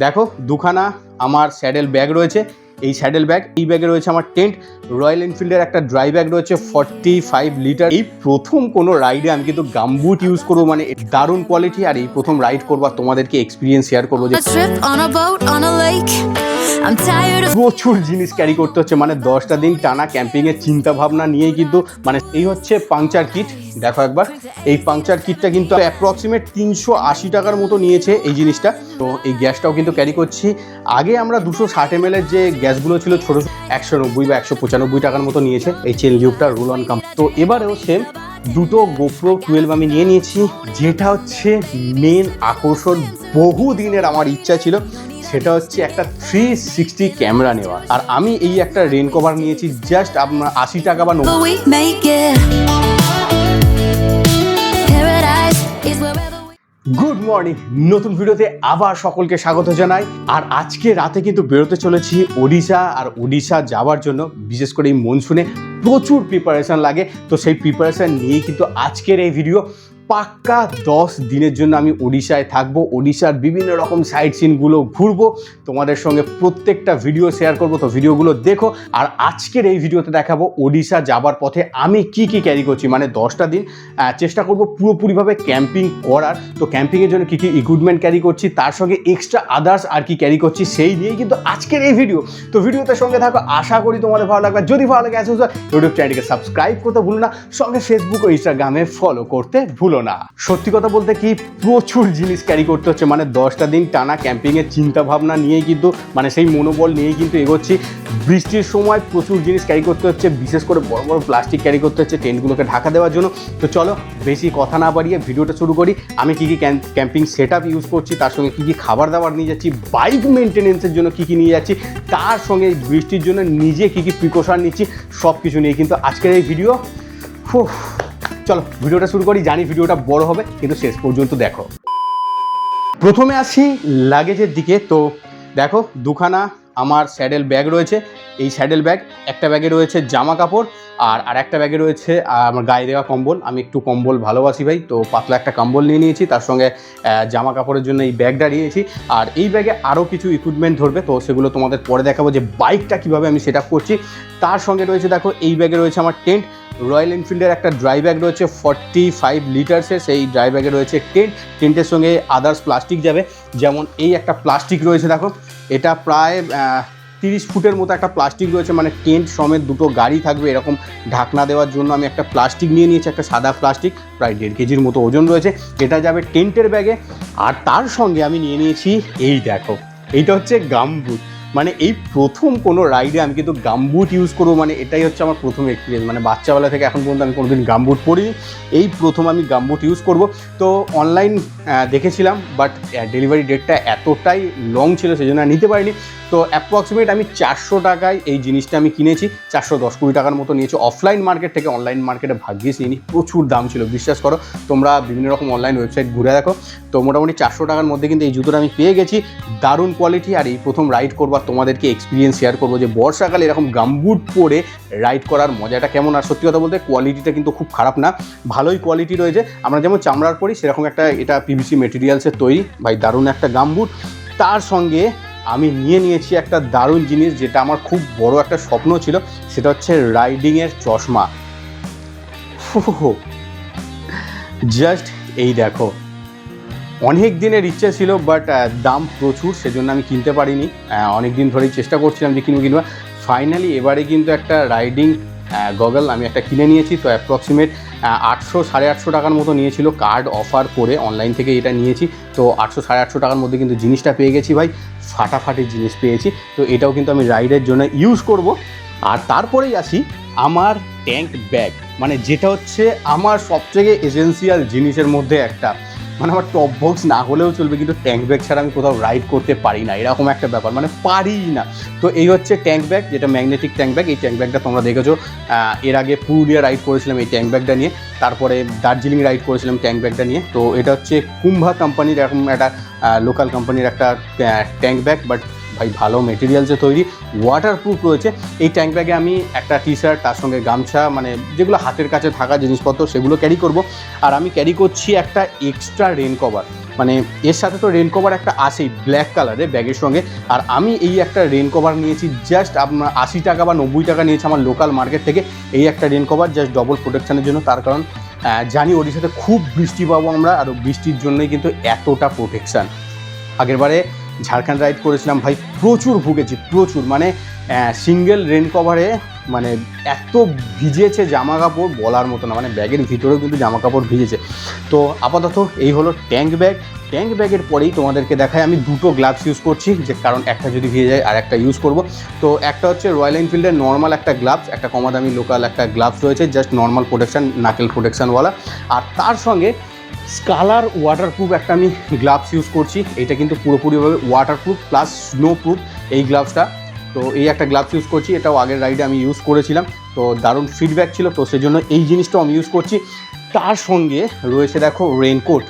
দেখো দুখানা আমার স্যাডেল ব্যাগ রয়েছে। এই স্যাডেল ব্যাগ, এই ব্যাগে রয়েছে আমার টেন্ট, রয়্যাল এনফিল্ডের একটা ড্রাই ব্যাগ রয়েছে 45 লিটার। এই প্রথম কোনো রাইডে আমি কিন্তু গামবুট ইউজ করবো, মানে দারুণ কোয়ালিটি। আর এই প্রথম রাইড করবো, তোমাদেরকে এক্সপিরিয়েন্স শেয়ার করবো যে প্রচুর জিনিস ক্যারি করতে হচ্ছে, মানে 10টা দিন টানা ক্যাম্পিংয়ের চিন্তা ভাবনা নিয়েই কিন্তু, মানে এই হচ্ছে পাংচার কিট। দেখো একবার, এই পাংচার কিটটা কিন্তু অ্যাপ্রক্সিমেট 380 টাকার মতো নিয়েছে এই জিনিসটা। তো এই গ্যাসটাও কিন্তু ক্যারি করছি। আগে আমরা 260 ml এর যে গ্যাসগুলো ছিল ছোটো 190 বা 195 টাকার মতো নিয়েছে এই চেন লিউবটা রোল অন কাম। তো এবারেও সেম দুটো GoPro 12 আমি নিয়ে নিয়েছি। যেটা হচ্ছে মেন আকর্ষণ, বহু দিনের আমার ইচ্ছা ছিল, সেটা হচ্ছে একটা 360 ক্যামেরা নেওয়া। আর আমি এই একটা রেন কভার নিয়েছি জাস্ট আপনার 80 টাকা বা 90। গুড মর্নিং, নতুন ভিডিওতে আবার সকলকে স্বাগত জানাই। আর আজকে রাতে কিন্তু বেরোতে চলেছি ওড়িশা। আর ওড়িশা যাওয়ার জন্য বিশেষ করে এই মনসুনে প্রচুর প্রিপারেশান লাগে। তো সেই প্রিপারেশান নিয়েই কিন্তু আজকের এই ভিডিও। পাক্কা 10 দিনের জন্য আমি ওড়িশায় থাকবো, ওড়িশার বিভিন্ন রকম সাইট সিনগুলো ঘুরবো, তোমাদের সঙ্গে প্রত্যেকটা ভিডিও শেয়ার করবো। তো ভিডিওগুলো দেখো। আর আজকের এই ভিডিওতে দেখাবো ওড়িশা যাবার পথে আমি কি কি ক্যারি করছি, মানে 10টা দিন চেষ্টা করবো পুরোপুরিভাবে ক্যাম্পিং করার। তো ক্যাম্পিংয়ের জন্য কী কী ইকুইপমেন্ট ক্যারি করছি, তার সঙ্গে এক্সট্রা আদার্স আর কি ক্যারি করছি, সেই নিয়েই কিন্তু আজকের এই ভিডিও। তো ভিডিওতে সঙ্গে থাকো, আশা করি তোমাদের ভালো লাগবে। যদি ভালো লাগে ইউটিউব চ্যানেলকে সাবস্ক্রাইব করতে ভুলো না, সঙ্গে ফেসবুক ও ইনস্টাগ্রামে ফলো করতে ভুলো না। সত্যি কথা বলতে কি, প্রচুর জিনিস ক্যারি করতে হচ্ছে, মানে 10টা দিন টানা ক্যাম্পিংয়ের চিন্তা ভাবনা নিয়েই কিন্তু, মানে সেই মনোবল নিয়েই কিন্তু এগোচ্ছি। বৃষ্টির সময় প্রচুর জিনিস ক্যারি করতে হচ্ছে, বিশেষ করে বড় বড় প্লাস্টিক ক্যারি করতে হচ্ছে টেন্টগুলোকে ঢাকা দেওয়ার জন্য। তো চলো বেশি কথা না বাড়িয়ে ভিডিওটা শুরু করি। আমি কী কী ক্যাম্পিং সেট আপ ইউজ করছি, তার সঙ্গে কী কী খাবার দাবার নিয়ে যাচ্ছি, বাইক মেনটেনেন্সের জন্য কী কী নিয়ে যাচ্ছি, তার সঙ্গে বৃষ্টির জন্য নিজে কী কী প্রিকশন নিচ্ছি, সব কিছু নিয়ে কিন্তু আজকের এই ভিডিও। চলো ভিডিওটা শুরু করি। জানি ভিডিওটা বড় হবে, কিন্তু শেষ পর্যন্ত দেখো। প্রথমে আসি লাগেজের দিকে। তো দেখো দুখানা আমার স্যাডেল ব্যাগ রয়েছে। এই স্যাডেল ব্যাগ, একটা ব্যাগে রয়েছে জামা কাপড়, আর একটা ব্যাগে রয়েছে আমার গায়ে দেওয়া কম্বল। আমি একটু কম্বল ভালোবাসি ভাই, তো পাতলা একটা কম্বল নিয়ে নিয়েছি, তার সঙ্গে জামা কাপড়ের জন্য এই ব্যাগটা নিয়েছি। আর এই ব্যাগে আরও কিছু ইকুইপমেন্ট ধরবে, তো সেগুলো তোমাদের পরে দেখাবো যে বাইকটা কীভাবে আমি সেট আপ করছি। তার সঙ্গে রয়েছে দেখো এই ব্যাগে রয়েছে আমার টেন্ট, রয়্যাল এনফিল্ডের একটা ড্রাই ব্যাগ রয়েছে 45 লিটার্সের, সেই ড্রাই ব্যাগে রয়েছে টেন্টের সঙ্গে আদার্স প্লাস্টিক যাবে। যেমন এই একটা প্লাস্টিক রয়েছে, দেখো এটা প্রায় 30 ফুটের মতো একটা প্লাস্টিক রয়েছে, মানে টেন্ট সমেত দুটো গাড়ি থাকবে এরকম ঢাকনা দেওয়ার জন্য আমি একটা প্লাস্টিক নিয়ে নিয়েছি, একটা সাদা প্লাস্টিক, প্রায় 1.5 কেজির মতো ওজন রয়েছে, এটা যাবে টেন্টের ব্যাগে। আর তার সঙ্গে আমি নিয়ে নিয়েছি এই দেখো, এইটা হচ্ছে গামবুট। মানে এই প্রথম কোনো রাইডে আমি কিন্তু গামবুট ইউজ করবো, মানে এটাই হচ্ছে আমার প্রথম এক্সপিরিয়েন্স। মানে বাচ্চাবেলা থেকে এখন পর্যন্ত আমি কোনোদিন গামবুট পরিনি, এই প্রথম আমি গামবুট ইউজ করব। তো অনলাইন দেখেছিলাম, বাট ডেলিভারি ডেটটা এতটাই লং ছিল সেজন্য নিতে পারিনি। তো অ্যাপ্রক্সিমেট আমি 400 টাকায় এই জিনিসটা আমি কিনেছি, 410-20 টাকার মতো নিয়েছি অফলাইন মার্কেট থেকে। অনলাইন মার্কেটে ভাগ্যিস নিইনি, প্রচুর দাম ছিল, বিশ্বাস করো। তোমরা বিভিন্ন রকম অনলাইন ওয়েবসাইট ঘুরে দেখো, তো মোটামুটি 400 টাকার মধ্যে কিন্তু এই জুতোটা আমি পেয়ে গেছি। দারুণ কোয়ালিটি। আর এই প্রথম রাইড করবো, তোমাদেরকে এক্সপিরিয়েন্স শেয়ার করবো যে বর্ষাকালে এরকম গামবুট পরে রাইড করার মজাটা কেমন। আর সত্যি কথা বলতে কোয়ালিটিটা কিন্তু খুব খারাপ না, ভালোই কোয়ালিটি রয়েছে। আমরা যেমন চামড়ার পরি সেরকম একটা, এটা পিভিসি মেটেরিয়ালসের তৈরি, ভাই দারুণ একটা গামবুট। তার সঙ্গে আমি নিয়ে নিয়েছি একটা দারুণ জিনিস, যেটা আমার খুব বড় একটা স্বপ্ন ছিল, সেটা হচ্ছে রাইডিংয়ের চশমা। জাস্ট এই দেখো, অনেক দিনের ইচ্ছে ছিল, বাট দাম প্রচুর, সেজন্য আমি কিনতে পারিনি। অনেক দিন ধরেই চেষ্টা করছিলাম যে কিনবো। ফাইনালি এবারে কিন্তু একটা রাইডিং গগল আমি একটা কিনে নিয়েছি। তো অ্যাপ্রক্সিমেট 800-850 টাকার মতো নিয়েছিল, কার্ড অফার করে অনলাইন থেকে এটা নিয়েছি। তো 800-850 টাকার মধ্যে কিন্তু জিনিসটা পেয়ে গেছি ভাই, ফাটাফাটি জিনিস পেয়েছি। তো এটাও কিন্তু আমি রাইডের জন্য ইউজ করব। আর তারপরেই আসি আমার ট্যাঙ্ক ব্যাগ, মানে যেটা হচ্ছে আমার সবথেকে এসেন্সিয়াল জিনিসের মধ্যে একটা। মানে আমার টপ বক্স না হলেও চলবে, কিন্তু ট্যাঙ্ক ব্যাগ ছাড়া আমি কোথাও রাইড করতে পারি না, এরকম একটা ব্যাপার, মানে পারি না। তো এই হচ্ছে ট্যাঙ্ক ব্যাগ, যেটা ম্যাগনেটিক ট্যাঙ্ক ব্যাগ। এই ট্যাঙ্ক ব্যাগটা তোমরা দেখেছো, এর আগে পুরুলিয়া রাইড করেছিলাম এই ট্যাঙ্ক ব্যাগটা নিয়ে, তারপরে দার্জিলিং রাইড করেছিলাম ট্যাঙ্ক ব্যাগটা নিয়ে। তো এটা হচ্ছে কুম্ভা কোম্পানির, এরকম একটা লোকাল কোম্পানির একটা ট্যাঙ্ক ব্যাগ, বাট ভাই ভালো মেটেরিয়ালসে তৈরি, ওয়াটারপ্রুফ রয়েছে। এই ট্যাঙ্ক ব্যাগে আমি একটা টি-শার্ট, তার সঙ্গে গামছা, মানে যেগুলো হাতের কাছে থাকা জিনিসপত্র সেগুলো ক্যারি করব। আর আমি ক্যারি করছি একটা এক্সট্রা রেন কভার। মানে এর সাথে তো রেন কভার একটা আসেই ব্ল্যাক কালারে ব্যাগের সঙ্গে। আর আমি এই একটা রেন কভার নিয়েছি জাস্ট আপনার 80 টাকা বা 90 টাকা নিয়েছে আমার লোকাল মার্কেট থেকে। এই একটা রেন কভার জাস্ট ডবল প্রোটেকশানের জন্য, তার কারণ জানি ওড়িশাতে খুব বৃষ্টি পাবো আমরা, আর বৃষ্টির জন্যই কিন্তু এতটা প্রোটেকশান। আগেরবারে ঝাড়খণ্ড রাইড করেছিলাম ভাই, প্রচুর ভুগেছি প্রচুর, মানে সিঙ্গেল রেন কভারে মানে এত ভিজেছে জামা কাপড় বলার মতো না, মানে ব্যাগের ভিতরেও কিন্তু জামা কাপড় ভিজেছে। তো আপাতত এই হলো ট্যাঙ্ক ব্যাগ। ট্যাঙ্ক ব্যাগের পরেই তোমাদেরকে দেখায় আমি দুটো গ্লাভস ইউজ করছি, যে কারণ একটা যদি ভিজে যায় আর একটা ইউজ করব। তো একটা হচ্ছে রয়্যাল এনফিল্ডের নর্মাল একটা গ্লাভস, একটা কমা দামি লোকাল একটা গ্লাভস রয়েছে জাস্ট নর্মাল প্রোটেকশান, নাকেল প্রোটেকশানওয়ালা। আর তার সঙ্গে স্কালার ওয়াটারপ্রুফ একটা আমি গ্লাভস ইউজ করছি। এটা কিন্তু পুরোপুরিভাবে ওয়াটারপ্রুফ প্লাস স্নো প্রুফ এই গ্লাভসটা। তো এই একটা গ্লাভস ইউজ করছি, এটাও আগের রাইডে আমি ইউজ করেছিলাম, তো দারুণ ফিডব্যাক ছিল, তো সেজন্য এই জিনিসটাও আমি ইউজ করছি। তার সঙ্গে রয়েছে দেখো রেনকোট।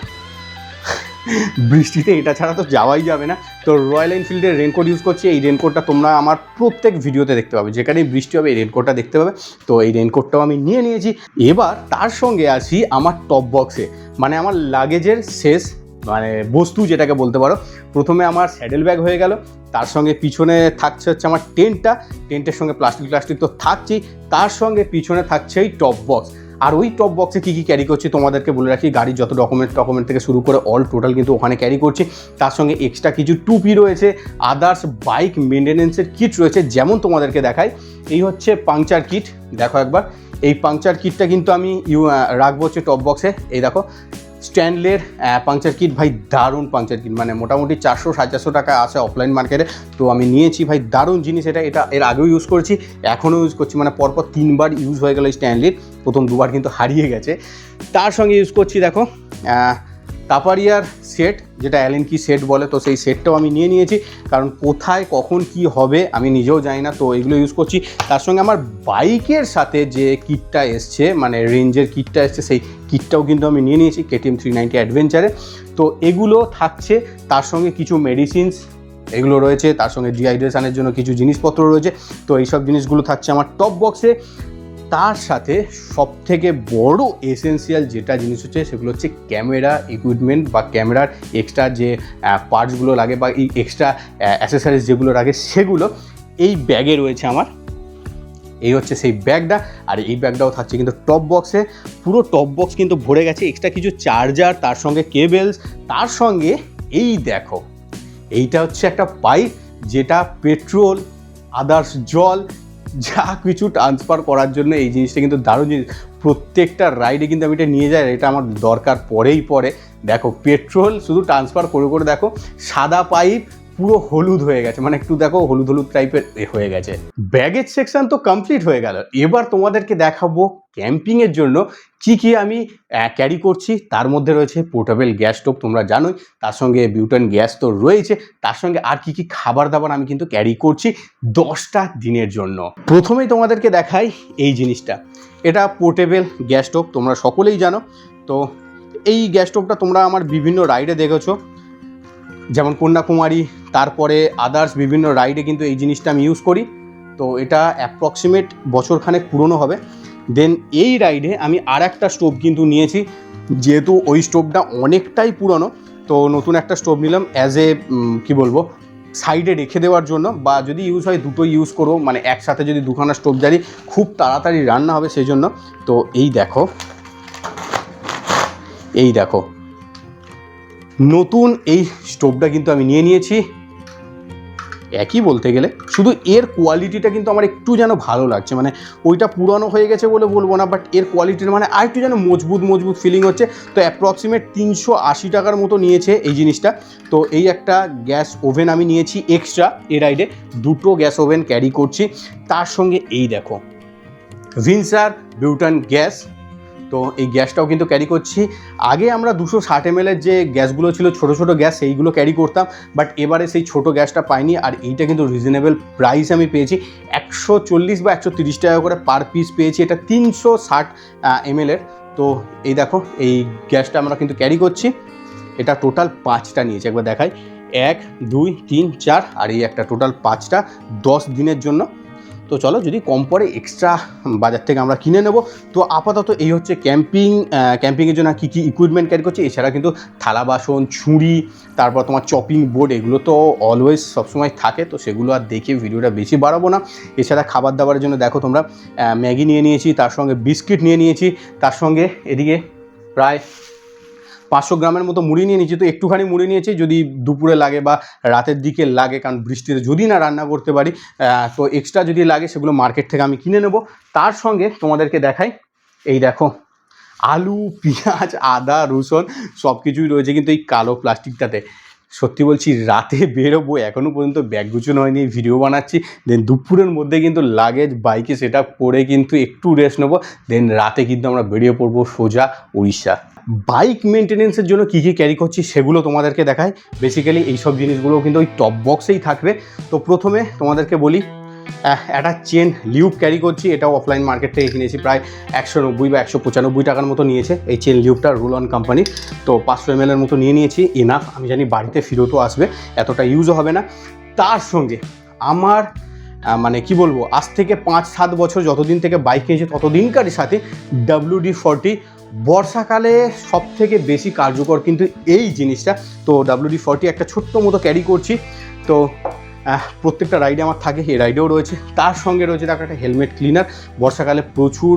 বৃষ্টিতে এটা ছাড়া তো যাওয়াই যাবে না, তো রয়্যাল এনফিল্ডের রেনকোট ইউজ করছি। এই রেনকোটটা তোমরা আমার প্রত্যেক ভিডিওতে দেখতে পাবে, যেখানেই বৃষ্টি হবে এই রেনকোটটা দেখতে পাবে। তো এই রেনকোটটাও আমি নিয়ে নিয়েছি। এবার তার সঙ্গে আসি আমার টপ বক্সে, মানে আমার লাগেজের শেষ মানে বস্তু যেটাকে বলতে পারো। প্রথমে আমার স্যাডেল ব্যাগ হয়ে গেল, তার সঙ্গে পিছনে থাকছে হচ্ছে আমার টেন্টের সঙ্গে প্লাস্টিক তো থাকছেই, তার সঙ্গে পিছনে থাকছে এই টপ বক্স। আর ওই টপ বক্সে কী কী ক্যারি করছি তোমাদেরকে বলে রাখি, গাড়ির যত ডকুমেন্ট থেকে শুরু করে অল টোটাল কিন্তু ওখানে ক্যারি করছি। তার সঙ্গে এক্সট্রা কিছু টুপি রয়েছে, আদার্স বাইক মেনটেন্যান্সের কিট রয়েছে, যেমন তোমাদেরকে দেখাই। এই হচ্ছে পাংচার কিট, দেখো একবার এই পাংচার কিটটা কিন্তু আমি রাখবো হচ্ছে টপ বক্সে। এই দেখো স্ট্যানলের পাংচার কিট, ভাই দারুণ পাংচার কিট, মানে মোটামুটি 400-450 টাকা আছে অফলাইন মার্কেটে, তো আমি নিয়েছি ভাই, দারুণ জিনিস। এটা এর আগেও ইউজ করেছি, এখনও ইউজ করছি, মানে পরপর 3বার ইউজ হয়ে গেল স্ট্যানলির, প্রথম 2বার কিন্তু হারিয়ে গেছে। তার সঙ্গে ইউজ করছি দেখো তাপারিয়ার সেট, যেটা অ্যালেন কি সেট বলে, তো সেই সেটটাও আমি নিয়ে নিয়েছি, কারণ কোথায় কখন কি হবে আমি নিজেও জানি না, তো এগুলো ইউজ করছি। তার সঙ্গে আমার বাইকের সাথে যে কিটটা এসছে, মানে রেঞ্জের কিটটা এসছে, সেই কিটটাও কিন্তু আমি নিয়ে নিয়েছি KTM 390 অ্যাডভেঞ্চারে। তো এগুলো থাকছে, তার সঙ্গে কিছু মেডিসিনস এগুলো রয়েছে, তার সঙ্গে ডিহাইড্রেশনের জন্য কিছু জিনিসপত্র রয়েছে, তো এইসব জিনিসগুলো থাকছে আমার টপ বক্সে। তার সাথে সবথেকে বড় এসেন্সিয়াল যেটা জিনিস হচ্ছে, সেগুলো হচ্ছে ক্যামেরা ইকুইপমেন্ট বা ক্যামেরার এক্সট্রা যে পার্টসগুলো লাগে বা এই এক্সট্রা অ্যাসেসরিজ যেগুলো লাগে, সেগুলো এই ব্যাগে রয়েছে আমার। এই হচ্ছে সেই ব্যাগটা, আর এই ব্যাগটাও থাকছে কিন্তু টপ বক্সে। পুরো টপ বক্স কিন্তু ভরে গেছে, এক্সট্রা কিছু চার্জার, তার সঙ্গে কেবেলস, তার সঙ্গে এই দেখো এইটা হচ্ছে একটা পাইপ, যেটা পেট্রোল আদার্স জল যা কিছু ট্রান্সফার করার জন্য এই জিনিসটা কিন্তু দারুণ জিনিস। প্রত্যেকটা রাইডে কিন্তু আমি এটা নিয়ে যাই, এটা আমার দরকার পড়ে। দেখো পেট্রোল শুধু ট্রান্সফার করে দেখো সাদা পাইপ পুরো হলুদ হয়ে গেছে, মানে একটু দেখো হলুদ টাইপের হয়ে গেছে। ব্যাগেজ সেকশন তো কমপ্লিট হয়ে গেল, এবার তোমাদেরকে দেখাবো ক্যাম্পিংয়ের জন্য কি কি আমি ক্যারি করছি। তার মধ্যে রয়েছে পোর্টেবল গ্যাস স্টোভ, তোমরা জানোই, তার সঙ্গে বিউটেন গ্যাস তো রয়েছে, তার সঙ্গে আর কি কি খাবার দাবার আমি কিন্তু ক্যারি করছি 10টা দিনের জন্য। প্রথমেই তোমাদেরকে দেখাই এই জিনিসটা, এটা পোর্টেবল গ্যাস স্টোভ, তোমরা সকলেই জানো। তো এই গ্যাস স্টোভটা তোমরা আমার বিভিন্ন রাইডে দেখেছো, যেমন কন্যাকুমারী, তারপরে আদার্স বিভিন্ন রাইডে কিন্তু এই জিনিসটা আমি ইউজ করি। তো এটা অ্যাপ্রক্সিমেট বছরখানেক পুরনো হবে। দেন এই রাইডে আমি আর একটা স্টোভ কিন্তু নিয়েছি, যেহেতু ওই স্টোভটা অনেকটাই পুরনো, তো নতুন একটা স্টোভ নিলাম অ্যাজ এ কী বলবো সাইডে রেখে দেওয়ার জন্য, বা যদি ইউজ হয় দুটোই ইউজ করবো, মানে একসাথে যদি দুখানা স্টোভ জ্বালি খুব তাড়াতাড়ি রান্না হবে সেই জন্য। তো এই দেখো নতুন এই স্টোভটা কিন্তু আমি নিয়ে নিয়েছি। একই বলতে গেলে, শুধু এর কোয়ালিটিটা কিন্তু আমার একটু যেন ভালো লাগছে, মানে ওইটা পুরানো হয়ে গেছে বলে বলবো না, বাট এর কোয়ালিটির মানে আর একটু যেন মজবুত ফিলিং হচ্ছে। তো অ্যাপ্রক্সিমেট 380 টাকার মতো নিয়েছে এই জিনিসটা। তো এই একটা গ্যাস ওভেন আমি নিয়েছি এক্সট্রা, এই রাইডে দুটো গ্যাস ওভেন ক্যারি করছি। তার সঙ্গে এই দেখো ভিনসার বিউটান গ্যাস, তো এই গ্যাসটাও কিন্তু ক্যারি করছি। আগে আমরা 260 ml যে গ্যাসগুলো ছিল ছোটো গ্যাস, সেইগুলো ক্যারি করতাম, বাট এবারে সেই ছোটো গ্যাসটা পাইনি। আর এইটা কিন্তু রিজনেবল প্রাইস আমি পেয়েছি, 140 বা 130 টাকা করে পার পিস পেয়েছি, এটা 360 ml। তো এই দেখো এই গ্যাসটা আমরা কিন্তু ক্যারি করছি, এটা টোটাল 5টা নিয়েছি, একবার দেখাই 1 2 3 4, আর এই একটা টোটাল 5টা 10 দিনের জন্য। তো চলো যদি কম পড়ে এক্সট্রা বাজার থেকে আমরা কিনে নেব। তো আপাতত এই হচ্ছে ক্যাম্পিংয়ের জন্য কী কী ইকুইপমেন্ট ক্যারি করছি। এছাড়া কিন্তু থালা বাসন, ছুরি, তারপর তোমার চপিং বোর্ড, এগুলো তো অলওয়েজ সবসময় থাকে, তো সেগুলো আর দেখে ভিডিওটা বেশি বাড়াবো না। এছাড়া খাবার দাবারের জন্য দেখো তোমরা ম্যাগি নিয়ে নিয়েছি, তার সঙ্গে বিস্কিট নিয়ে নিয়েছি, তার সঙ্গে এদিকে প্রায় 500 গ্রামের মতো মুড়ি নিয়ে নিয়েছি। তো একটুখানি মুড়ি নিয়েছি, যদি দুপুরে লাগে বা রাতের দিকে লাগে, কারণ বৃষ্টিতে যদি না রান্না করতে পারি তো এক্সট্রা যদি লাগে সেগুলো মার্কেট থেকে আমি কিনে নেব। তার সঙ্গে তোমাদেরকে দেখাই, এই দেখো আলু, পেঁয়াজ, আদা, রসুন সব কিছুই রয়েছে কিন্তু এই কালো প্লাস্টিকটাতে। সত্যি বলছি রাতে বেরোবো, এখনও পর্যন্ত ব্যাগ গুছানো হয়নি, ভিডিও বানাচ্ছি, দেন দুপুরের মধ্যে কিন্তু লাগেজ বাইকে সেট আপ করে কিন্তু একটু রেস্ট নেবো, দেন রাতে কিন্তু আমরা বেরিয়ে পড়বো সোজা উড়িষ্যা। বাইক মেনটেনেন্সের জন্য কী কী ক্যারি করছি সেগুলো তোমাদেরকে দেখাই। বেসিক্যালি এইসব জিনিসগুলো কিন্তু ওই টপ বক্সেই থাকবে। তো প্রথমে তোমাদেরকে বলি, একটা চেন লিউব ক্যারি করছি, এটাও অফলাইন মার্কেট থেকে কিনেছি, প্রায় 190 বা 195 টাকার মতো নিয়েছে এই চেন লিউবটা, রুল অন কোম্পানি। তো 500 ml এর মতো নিয়ে নিয়েছি, এনাফ। আমি জানি বাড়িতে ফেরতও আসবে, এতটা ইউজও হবে না। তার সঙ্গে আমার মানে কি বলবো, আজ থেকে 5-7 বছর যতদিন থেকে বাইক কিনেছি ততদিনকারই সাথে WD-40, বর্ষাকালে সব থেকে বেশি কার্যকর কিন্তু এই জিনিসটা। তো WD-40 একটা ছোট্ট মতো ক্যারি করছি। তো প্রত্যেকটা রাইডে আমার থাকে, এই রাইডেও রয়েছে। তার সঙ্গে রয়েছে দেখো একটা হেলমেট ক্লিনার, বর্ষাকালে প্রচুর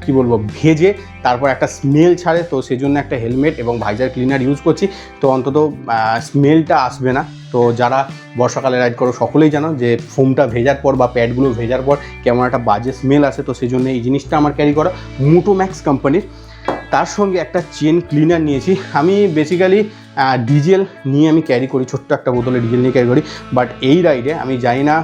কি বলবো ভেজে তারপর একটা স্মেল ছাড়ে, তো সেই জন্য একটা হেলমেট এবং ভাইজার ক্লিনার ইউজ করছি। তো অন্তত স্মেলটা আসবে না। তো যারা বর্ষাকালে রাইড করো সকলেই জানো যে ফোমটা ভেজার পর বা প্যাডগুলো ভেজার পর কেমন একটা বাজে স্মেল আসে, তো সেই জন্য এই জিনিসটা আমার ক্যারি করা, মোটোম্যাক্স কোম্পানির। তার সঙ্গে একটা চেন ক্লিনার নিয়েছি। আমি বেসিক্যালি ডিজেল নিয়ে আমি ক্যারি করি, ছোট্ট একটা বোতলে ডিজেল নিয়ে ক্যারি করি। বাট এই রাইডে আমি জানি না,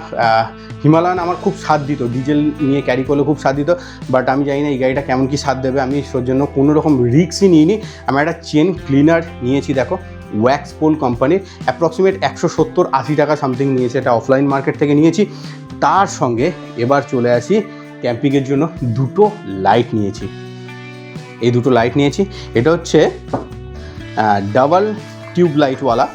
হিমালয়ান আমার খুব স্বাদ দিত, ডিজেল নিয়ে ক্যারি করলে খুব স্বাদ দিত, বাট আমি জানি না এই গাড়িটা কেমন কি স্বাদ দেবে। আমি সেই জন্য কোনো রকম রিস্কই নিইনি। আমি একটা চেন ক্লিনার নিয়েছি, দেখো ওয়্যাক্স পোল কোম্পানির, অ্যাপ্রক্সিমেট 170-80 টাকা সামথিং নিয়েছে, এটা অফলাইন মার্কেট থেকে নিয়েছি। তার সঙ্গে এবার চলে আসি ক্যাম্পিংয়ের জন্য দুটো লাইট নিয়েছি। এই দুটো লাইট নিয়েছি, এটা হচ্ছে ডাবল টিউব লাইটওয়ালা,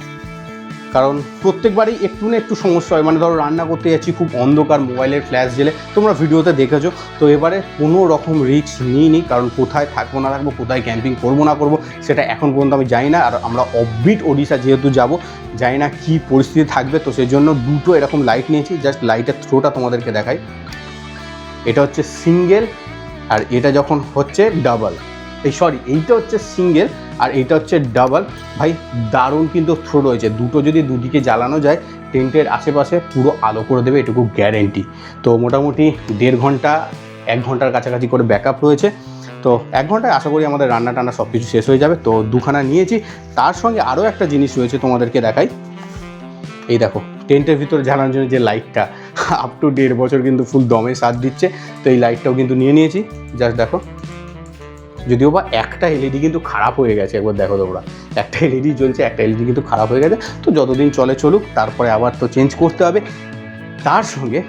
কারণ প্রত্যেকবারই একটু না একটু সমস্যা হয়। মানে ধরো রান্না করতে যাচ্ছি, খুব অন্ধকার, মোবাইলের ফ্ল্যাশ জেলে, তোমরা ভিডিওতে দেখেছো। তো এবারে কোনো রকম রিস্ক নিইনি, কারণ কোথায় থাকবো না থাকবো, কোথায় ক্যাম্পিং করবো না করবো সেটা এখন পর্যন্ত আমি জানি না। আর আমরা অফবিট ওড়িশা যেহেতু যাব, জানি না কী পরিস্থিতি থাকবে, তো সেই জন্য দুটো এরকম লাইট নিয়েছি। জাস্ট লাইটের থ্রোটা তোমাদেরকে দেখাই, এটা হচ্ছে সিঙ্গেল আর এটা যখন হচ্ছে ডাবল, এইটা হচ্ছে সিঙ্গেল আর এইটা হচ্ছে ডাবল। ভাই দারুণ কিন্তু থ্রো রয়েছে, দুটো যদি দুদিকে জ্বালানো যায় টেন্টের আশেপাশে পুরো আলো করে দেবে, এটুকু গ্যারেন্টি। তো মোটামুটি 1.5 ঘন্টা 1 ঘন্টার কাছাকাছি করে ব্যাকআপ রয়েছে। তো 1 ঘন্টায় আশা করি আমাদের রান্না টান্না সব কিছু শেষ হয়ে যাবে। তো দুখানা নিয়েছি। তার সঙ্গে আরও একটা জিনিস রয়েছে, তোমাদেরকে দেখাই। এই দেখো টেন্টের ভিতরে জ্বালানোর জন্য যে লাইটটা, আপ টু 1.5 বছর কিন্তু ফুল দমে সাথ দিচ্ছে। তো এই লাইটটাও কিন্তু নিয়ে নিয়েছি। জাস্ট দেখো, যদিও বা একটা এলইডি কিন্তু খারাপ হয়ে গেছে, একবার দেখো তোমরা, একটা এলইডি জ্বলছে, একটা এলইডি কিন্তু খারাপ হয়ে গেছে। তো যতদিন চলে চলুক, তারপরে আবার তো চেঞ্জ করতে হবে। তার সঙ্গে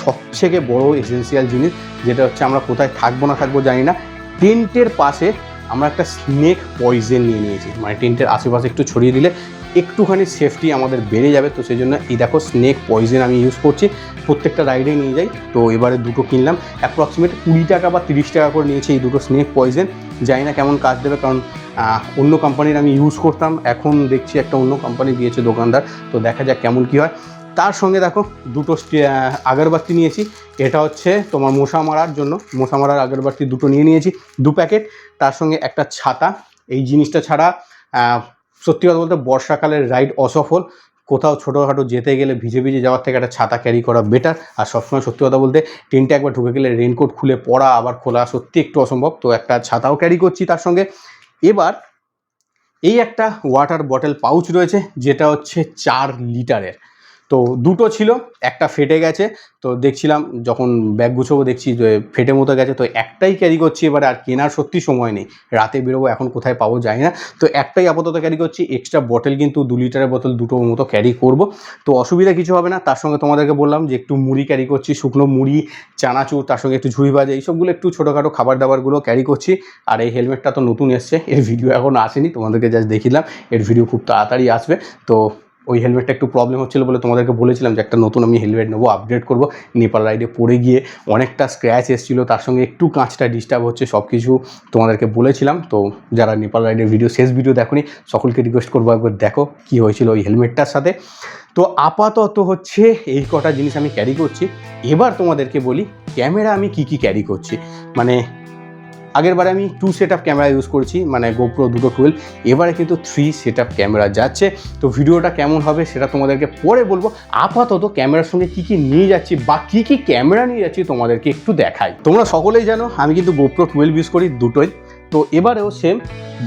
সবথেকে বড় এসেন্সিয়াল জিনিস, যেটা হচ্ছে আমরা কোথায় থাকবো না থাকবো জানি না, টেন্টের পাশে আমরা একটা স্নেক পয়জেন নিয়ে নিয়েছি। মানে টেন্টের আশেপাশে একটু ছড়িয়ে দিলে একটুখানি সেফটি আমাদের বেড়ে যাবে। তো সেই জন্য এই দেখো স্নেক পয়জেন আমি ইউজ করছি, প্রত্যেকটা রাইডে নিয়ে যাই। তো এবারে দুটো কিনলাম, অ্যাপ্রক্সিমেট 20 টাকা বা 30 টাকা করে নিয়েছি এই দুটো স্নেক পয়জেন। জানি না কেমন কাজ দেবে, কারণ অন্য কোম্পানির আমি ইউজ করতাম, এখন দেখছি একটা অন্য কোম্পানি দিয়েছে দোকানদার। তো দেখা যাক কেমন কী হয়। তার সঙ্গে দেখো দুটো আগরবাতি নিয়েছি, এটা হচ্ছে তোমার মশা মারার জন্য, মশা মারার আগরবাতি দুটো নিয়ে নিয়েছি, 2 প্যাকেট। তার সঙ্গে একটা ছাতা। এই জিনিসটা ছাড়া সত্যি কথা বলতে বর্ষাকালের রাইড অসফল। কোথাও ছোটোখাটো যেতে গেলে ভিজে ভিজে যাওয়ার থেকে একটা ছাতা ক্যারি করা বেটার। আর সবসময় সত্যি কথা বলতে টেন্টে একবার ঢুকে গেলে রেনকোট খুলে পড়া আবার খোলা সত্যি একটু অসম্ভব। তো একটা ছাতাও ক্যারি করছি তার সঙ্গে। এবার এই একটা ওয়াটার বটল পাউচ রয়েছে, যেটা হচ্ছে 4 লিটারের। তো দুটো ছিল, একটা ফেটে গেছে। তো দেখছিলাম যখন ব্যাগ গুছোবো, দেখছি যে ফেটে মতো গেছে। তো একটাই ক্যারি করছি এবারে, আর কেনার সত্যি সময় নেই, রাতে বেরোবো, এখন কোথায় পাবো জানি না। তো একটাই আপাতত ক্যারি করছি, এক্সট্রা বটল কিন্তু 2 লিটারের বোতল দুটো মতো ক্যারি করব। তো অসুবিধা কিছু হবে না। তার সঙ্গে তোমাদেরকে বললাম যে একটু মুড়ি ক্যারি করছি, শুকনো মুড়ি, চানাচুর, তার সঙ্গে একটু ঝুড়ি ভাজা, এইসবগুলো একটু ছোটোখাটো খাবার দাবারগুলো ক্যারি করছি। আর এই হেলমেটটা তো নতুন এসছে, এর ভিডিও এখন আসেনি, তোমাদেরকে জাস্ট দেখিলাম, এর ভিডিও খুব তাড়াতাড়ি আসবে। তো ওই হেলমেটটা একটু প্রবলেম হচ্ছিলো বলে তোমাদেরকে বলেছিলাম যে একটা নতুন আমি হেলমেট নেবো, আপগ্রেড করবো। নেপাল রাইডে পড়ে গিয়ে অনেকটা স্ক্র্যাচ এসেছিলো, তার সঙ্গে একটু কাঁচটা ডিস্টার্ব হচ্ছে, সব কিছু তোমাদেরকে বলেছিলাম। তো যারা নেপাল রাইডের শেষ ভিডিও দেখোনি সকলকে রিকোয়েস্ট করবো একবার দেখো কী হয়েছিল ওই হেলমেটটার সাথে। তো আপাতত হচ্ছে এই কটা জিনিস আমি ক্যারি করছি। এবার তোমাদেরকে বলি ক্যামেরা আমি কি ক্যারি করছি। মানে আগের বারে আমি 2 সেট আপ ক্যামেরা ইউজ করছি, মানে GoPro 212, এবারে কিন্তু 3 সেট আপ ক্যামেরা যাচ্ছে। তো ভিডিওটা কেমন হবে সেটা তোমাদেরকে পরে বলবো। আপাতত ক্যামেরার সঙ্গে কী নিয়ে যাচ্ছি বা কী ক্যামেরা নিয়ে যাচ্ছি তোমাদেরকে একটু দেখাই। তোমরা সকলেই জানো আমি কিন্তু GoPro 12 ইউজ করি দুটোই। তো এবারেও সেম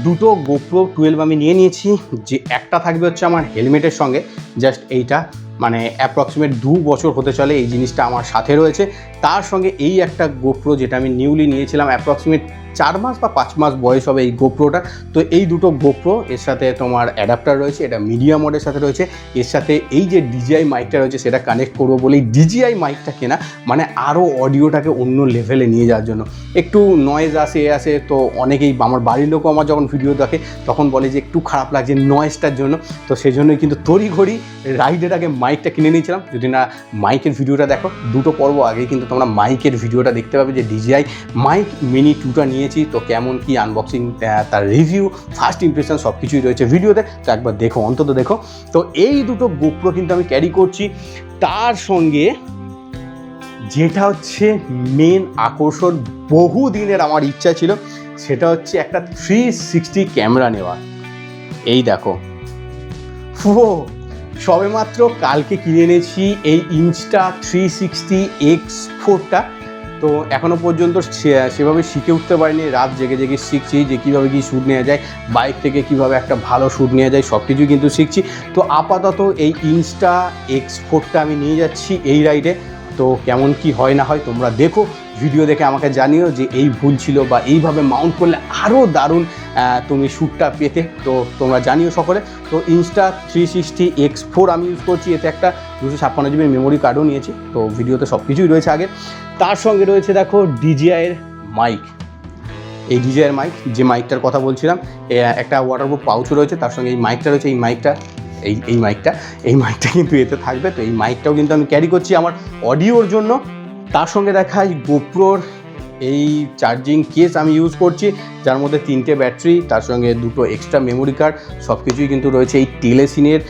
দুটো GoPro 12 আমি নিয়ে নিয়েছি। যে একটা থাকবে হচ্ছে আমার হেলমেটের সঙ্গে, জাস্ট এইটা মানে অ্যাপ্রক্সিমেট 2 বছর হতে চলে এই জিনিসটা আমার সাথে রয়েছে। তার সঙ্গে এই একটা GoPro যেটা আমি নিউলি নিয়েছিলাম, অ্যাপ্রক্সিমেট 4 মাস বা 5 মাস বয়স হবে এই GoProটা। তো এই দুটো GoPro, এর সাথে তোমার অ্যাডাপ্টার রয়েছে, এটা মিডিয়া মোডের সাথে রয়েছে। এর সাথে এই যে DJI মাইকটা রয়েছে সেটা কানেক্ট করবো বলেই DJI মাইকটা কেনা, মানে আরও অডিওটাকে অন্য লেভেলে নিয়ে যাওয়ার জন্য। একটু নয়েজ আসে তো অনেকেই, আমার বাড়ির লোকও আমার যখন ভিডিও দেখে তখন বলে যে একটু খারাপ লাগছে নয়েজটার জন্য। তো সেই জন্যই কিন্তু তড়িঘড়ি রাইডের আগে মাইকটা কিনে নিয়েছিলাম। যদি না মাইকের ভিডিওটা দেখো, দুটো পর্ব আগেই কিন্তু তোমরা মাইকের ভিডিওটা দেখতে পাবে যে DJI মাইক মিনি 2টা নিয়েছি। তো কেমন কি আনবক্সিং, তার রিভিউ, ফার্স্ট ইমপ্রেশন সব কিছুই রয়েছে ভিডিওতে, তো একবার দেখো, অন্তত দেখো। তো এই দুটো GoPro কিন্তু আমি ক্যারি করছি। তার সঙ্গে যেটা হচ্ছে মেন আকর্ষণ, বহু দিনের আমার ইচ্ছা ছিল, সেটা হচ্ছে একটা 360 ক্যামেরা নেওয়া। এই দেখো, সবেমাত্র কালকে কিনে এনেছি এই Insta360X4টা। তো এখনও পর্যন্ত সেভাবে শিখে উঠতে পারিনি, রাত জেগে শিখছি যে কীভাবে কী শ্যুট নেওয়া যায়, বাইক থেকে কীভাবে একটা ভালো শ্যুট নেওয়া যায়, সব কিছুই কিন্তু শিখছি। তো আপাতত এই Insta-X4টা আমি নিয়ে যাচ্ছি এই রাইডে। তো কেমন কি হয় না হয় তোমরা দেখো, ভিডিও দেখে আমাকে জানিও যে এই ভুল ছিল বা এইভাবে মাউন্ট করলে আরও দারুণ তুমি শ্যুটটা পেতে। তো তোমরা জানিও সকলে। তো Insta360X4 আমি ইউজ করছি, এতে একটা 256 GB মেমোরি কার্ডও নিয়েছি। তো ভিডিওতে সব কিছুই রয়েছে আগে। তার সঙ্গে রয়েছে দেখো DJI-এর মাইক। এই DJI-এর মাইক, যে মাইকটার কথা বলছিলাম, একটা ওয়াটারপ্রুফ পাউচও রয়েছে, তার সঙ্গে এই মাইকটা রয়েছে। এই মাইকটা কিন্তু এতে থাকবে। তো এই মাইকটাও কিন্তু আমি ক্যারি করছি আমার অডিওর জন্য। তার সঙ্গে দেখাই GoProর এই চার্জিং কেস আমি ইউজ করছি, যার মধ্যে 3টে ব্যাটারি, তার সঙ্গে 2টো এক্সট্রা মেমোরি কার্ড, সব কিছুই কিন্তু রয়েছে এই টেলেসিনের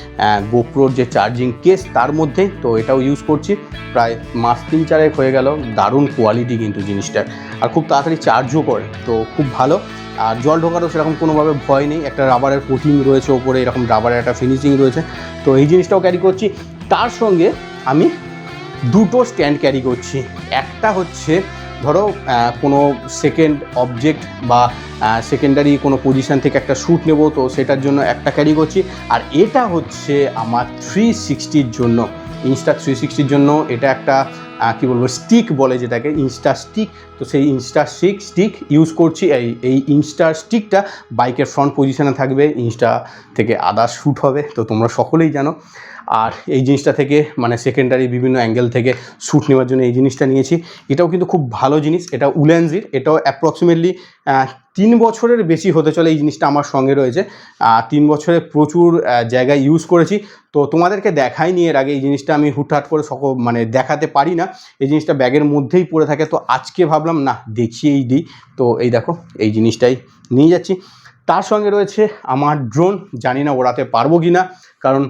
GoProর যে চার্জিং কেস তার মধ্যে। তো এটাও ইউজ করছি, প্রায় মাস 3-4 হয়ে গেল। দারুণ কোয়ালিটি কিন্তু জিনিসটার, আর খুব তাড়াতাড়ি চার্জও করে, তো খুব ভালো। আর জল ঢোকারও সেরকম কোনোভাবে ভয় নেই, একটা রাবারের কোটিং রয়েছে ওপরে, এরকম রাবারের একটা ফিনিশিং রয়েছে। তো এই জিনিসটাও ক্যারি করছি। তার সঙ্গে আমি দুটো স্ট্যান্ড ক্যারি করছি। একটা হচ্ছে ধরো কোনো সেকেন্ড অবজেক্ট বা সেকেন্ডারি কোনো পজিশান থেকে একটা শ্যুট নেব, তো সেটার জন্য একটা ক্যারি করছি। আর এটা হচ্ছে আমার 360-র জন্য, Insta360-র জন্য। এটা একটা কী বলবো, স্টিক বলে যেটাকে, ইনস্টা স্টিক। তো সেই স্টিক ইউজ করছি। এই ইনস্টা স্টিকটা বাইকের ফ্রন্ট পজিশানে থাকবে, ইনস্টা থেকে আদার্স শ্যুট হবে, তো তোমরা সকলেই জানো। আর এই জিনিসটা থেকে মানে সেকেন্ডারি বিভিন্ন অ্যাঙ্গেল থেকে শ্যুট নেওয়ার জন্য এই জিনিসটা নিয়েছি। এটাও কিন্তু খুব ভালো জিনিস, এটা উলেন্সির। এটাও অ্যাপ্রক্সিমেটলি 3 বছরের বেশি হতে চলে এই জিনিসটা আমার সঙ্গে রয়েছে। 3 বছরে প্রচুর জায়গায় ইউজ করেছি। তো তোমাদেরকে দেখাইনি এর আগে, এই জিনিসটা আমি হুটহাট করে মানে দেখাতে পারি না, এই জিনিসটা ব্যাগের মধ্যেই পড়ে থাকে। তো আজকে ভাবলাম না, দেখিয়েই দিই। তো এই দেখো, এই জিনিসটাই নিয়ে যাচ্ছি। তার সঙ্গে রয়েছে আমার ড্রোন। জানি না ওড়াতে পারবো কি না, কারণ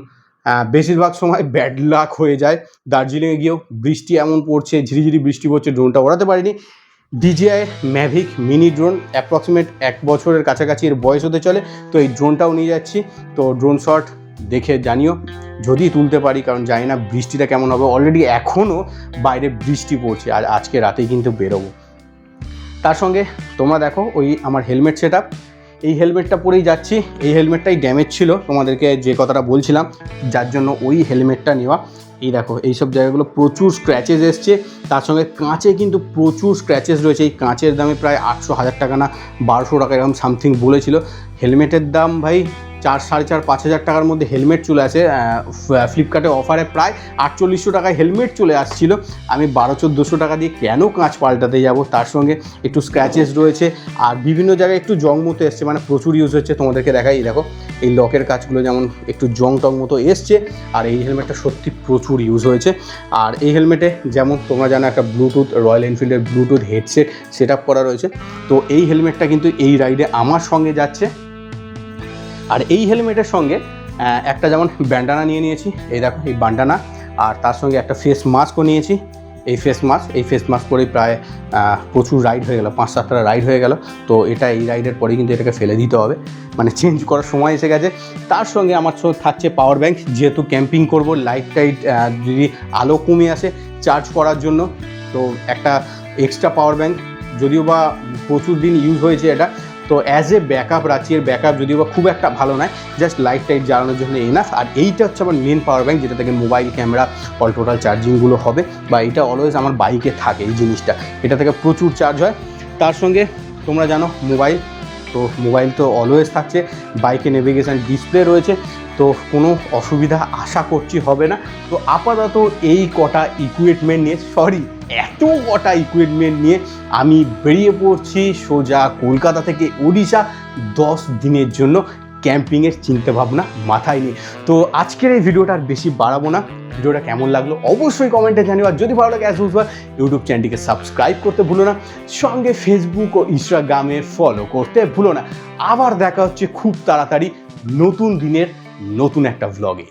বেশিরভাগ সময় ব্যাড লাক হয়ে যায়। দার্জিলিংয়ে গিয়েও বৃষ্টি এমন পড়ছে, ঝিরিঝিরি বৃষ্টি পড়ছে, ড্রোনটা ওড়াতে পারিনি। DJI Mavic mini drone, approximate 1 বছরের কাছাকাছি এর বয়স হতে চলে। তো এই ড্রোনটাও নিয়ে যাচ্ছি। তো ড্রোন শট দেখে জানিও যদি তুলতে পারি, কারণ জানি না বৃষ্টিটা কেমন হবে। অলরেডি এখনও বাইরে বৃষ্টি পড়ছে, আর আজকে রাতেই কিন্তু বেরোবো। তার সঙ্গে তোমরা দেখো ওই আমার হেলমেট সেট আপ, এই হেলমেটটা পরেই যাচ্ছি। এই হেলমেটটাই ড্যামেজ ছিল, তোমাদেরকে যে কথাটা বলছিলাম, যার জন্য ওই হেলমেটটা নেওয়া। এই দেখো, এইসব জায়গাগুলো প্রচুর স্ক্র্যাচেস এসছে। তার সঙ্গে কাঁচে কিন্তু প্রচুর স্ক্র্যাচেস রয়েছে। এই কাঁচের দামে প্রায় 800-1000 টাকা না 1200 টাকা এরকম সামথিং বলেছিল। হেলমেটের দাম ভাই 4-5,000 টাকার মধ্যে হেলমেট চলে আসে। ফ্লিপকার্টে অফারে প্রায় 4800 টাকায় হেলমেট চলে আসছিল। আমি 1200-1400 টাকা দিয়ে কেন কাঁচ পাল্টাতে যাব? তার সঙ্গে একটু স্ক্র্যাচেস রয়েছে, আর বিভিন্ন জায়গায় একটু জং মতো এসছে, মানে প্রচুর ইউজ হচ্ছে। তোমাদেরকে দেখাই, দেখো এই লকের কাজগুলো যেমন একটু জং টং মতো এসছে। আর এই হেলমেটটা সত্যি প্রচুর ইউজ হয়েছে। আর এই হেলমেটে যেমন তোমরা জানো একটা ব্লুটুথ, রয়্যাল এনফিল্ডের ব্লুটুথ হেডসেট সেট আপ করা রয়েছে। তো এই হেলমেটটা কিন্তু এই রাইডে আমার সঙ্গে যাচ্ছে। আর এই হেলমেটের সঙ্গে একটা যেমন ব্যান্ডানা নিয়ে নিয়েছি, এই দেখো এই ব্যান্ডানা, আর তার সঙ্গে একটা ফেস মাস্কও নিয়েছি। এই ফেস মাস্ক পরেই প্রায় প্রচুর রাইড হয়ে গেল, 5-7টা রাইড হয়ে গেল। তো এটা এই রাইডের পরেই কিন্তু এটাকে ফেলে দিতে হবে, মানে চেঞ্জ করার সময় এসে গেছে। তার সঙ্গে আমার থাকছে পাওয়ার ব্যাঙ্ক, যেহেতু ক্যাম্পিং করব, লাইট টাইট যদি আলো কমে আসে চার্জ করার জন্য। তো একটা এক্সট্রা পাওয়ার ব্যাঙ্ক, যদিও বা প্রচুর দিন ইউজ হয়েছে এটা, তো অ্যাজ এ ব্যাকআপ রাখছি। এর ব্যাকআপ যদিও বা খুব একটা ভালো নয়, জাস্ট লাইট টাইট জ্বালানোর জন্য এনাফ। আর এইটা হচ্ছে আমার মেন পাওয়ার ব্যাঙ্ক, যেটা থেকে মোবাইল, ক্যামেরা, অল টোটাল চার্জিংগুলো হবে, বা এটা অলওয়েজ আমার বাইকে থাকে এই জিনিসটা, এটা থেকে প্রচুর চার্জ হয়। তার সঙ্গে তোমরা জানো মোবাইল, তো মোবাইল তো অলওয়েজ থাকছে। বাইকে নেভিগেশন ডিসপ্লে রয়েছে, তো কোনো অসুবিধা আশা করছি হবে না। তো আপাতত এই কটা ইকুইপমেন্ট নিয়ে আমি বেরিয়ে পড়ছি সোজা কলকাতা থেকে ওড়িশা 10 দিনের জন্য ক্যাম্পিংয়ের চিন্তাভাবনা মাথায় নিয়ে। তো আজকের এই ভিডিওটা আর বেশি বাড়াবো না। ভিডিওটা কেমন লাগলো অবশ্যই কমেন্টে জানিও। আর যদি ভালো লাগে অ্যাজ ইউজুয়াল ইউটিউব চ্যানেলটিকে সাবস্ক্রাইব করতে ভুলো না, সঙ্গে ফেসবুক ও ইনস্টাগ্রামে ফলো করতে ভুলো না। আবার দেখা হচ্ছে খুব তাড়াতাড়ি নতুন দিনের নতুন একটা ভ্লগে।